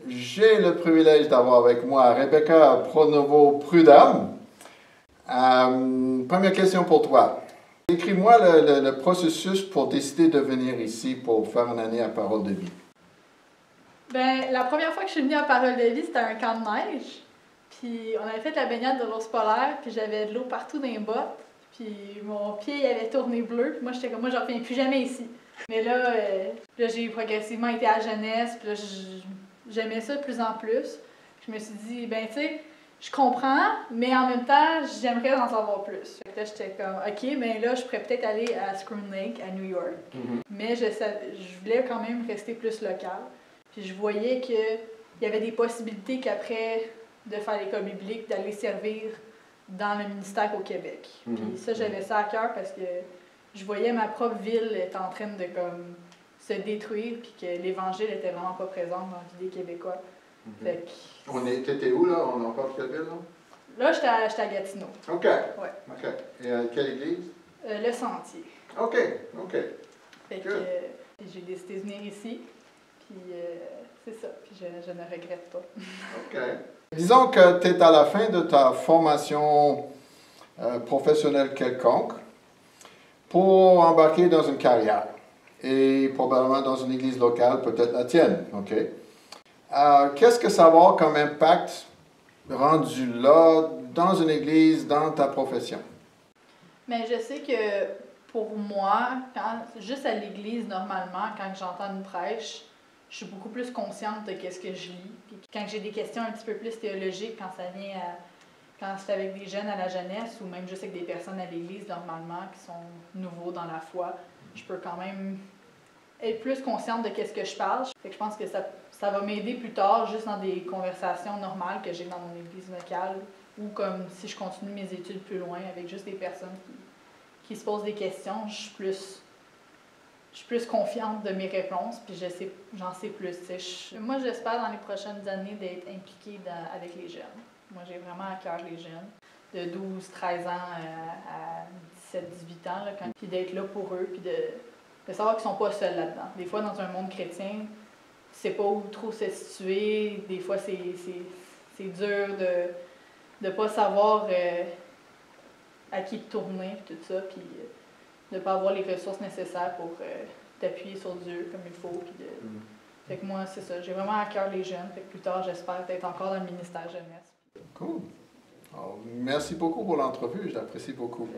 j'ai le privilège d'avoir avec moi Rebecca Pronovo-Prudhomme. Première question pour toi. Décris-moi le processus pour décider de venir ici pour faire une année à Parole de Vie. Ben, la première fois que je suis venue à Parole de Vie, c'était un camp de neige. Puis on avait fait la baignade de l'ours polaire, puis j'avais de l'eau partout dans les bottes. Puis mon pied il avait tourné bleu, puis moi j'étais comme moi je reviens plus jamais ici. Mais là, j'ai progressivement été à la jeunesse, puis là j'aimais ça de plus en plus. Je me suis dit, ben tu sais, je comprends, mais en même temps, j'aimerais en savoir plus. Fait que là, j'étais comme, ok, mais là, je pourrais peut-être aller à Schroon Lake, à New York. Mais je voulais quand même rester plus local. Puis je voyais qu'il y avait des possibilités qu'après de faire l'école biblique, d'aller servir dans le ministère au Québec. Puis ça, j'avais ça à cœur parce que je voyais ma propre ville être en train de comme, se détruire, puis que l'Évangile était vraiment pas présent dans la vie des Québécois. Fait que... T'étais où, là? On n'a pas quelle ville, là? Là, j'étais à Gatineau. OK. Ouais. OK. Et à quelle église? Le Sentier. OK. OK. Fait que j'ai décidé de venir ici, puis c'est ça. Puis je ne regrette pas. OK. Disons que tu es à la fin de ta formation professionnelle quelconque pour embarquer dans une carrière et probablement dans une église locale, peut-être la tienne. OK. Qu'est-ce que ça va avoir comme impact rendu là, dans une église, dans ta profession? Mais je sais que pour moi, juste à l'église, normalement, quand j'entends une prêche, je suis beaucoup plus consciente de ce que je lis. Puis quand j'ai des questions un petit peu plus théologiques, quand ça vient quand c'est avec des jeunes à la jeunesse ou même juste avec des personnes à l'église, normalement, qui sont nouveaux dans la foi, je peux quand même être plus consciente de ce que je parle. Fait que je pense que ça va m'aider plus tard, juste dans des conversations normales que j'ai dans mon église locale, ou comme si je continue mes études plus loin avec juste des personnes qui se posent des questions, je suis plus confiante de mes réponses, puis j'en sais plus. Moi, j'espère dans les prochaines années d'être impliquée avec les jeunes. Moi, j'ai vraiment à cœur les jeunes, de 12, 13 ans à 17, 18 ans, là, puis d'être là pour eux, puis de savoir qu'ils ne sont pas seuls là-dedans. Des fois, dans un monde chrétien, tu ne sais pas où trop se situer. Des fois, c'est dur de ne pas savoir à qui tourner, puis tout ça, puis de ne pas avoir les ressources nécessaires pour t'appuyer sur Dieu comme il faut. Puis Fait que moi, c'est ça. J'ai vraiment à cœur les jeunes. Fait que plus tard, j'espère être encore dans le ministère jeunesse. Cool. Alors, merci beaucoup pour l'entrevue. J'apprécie beaucoup.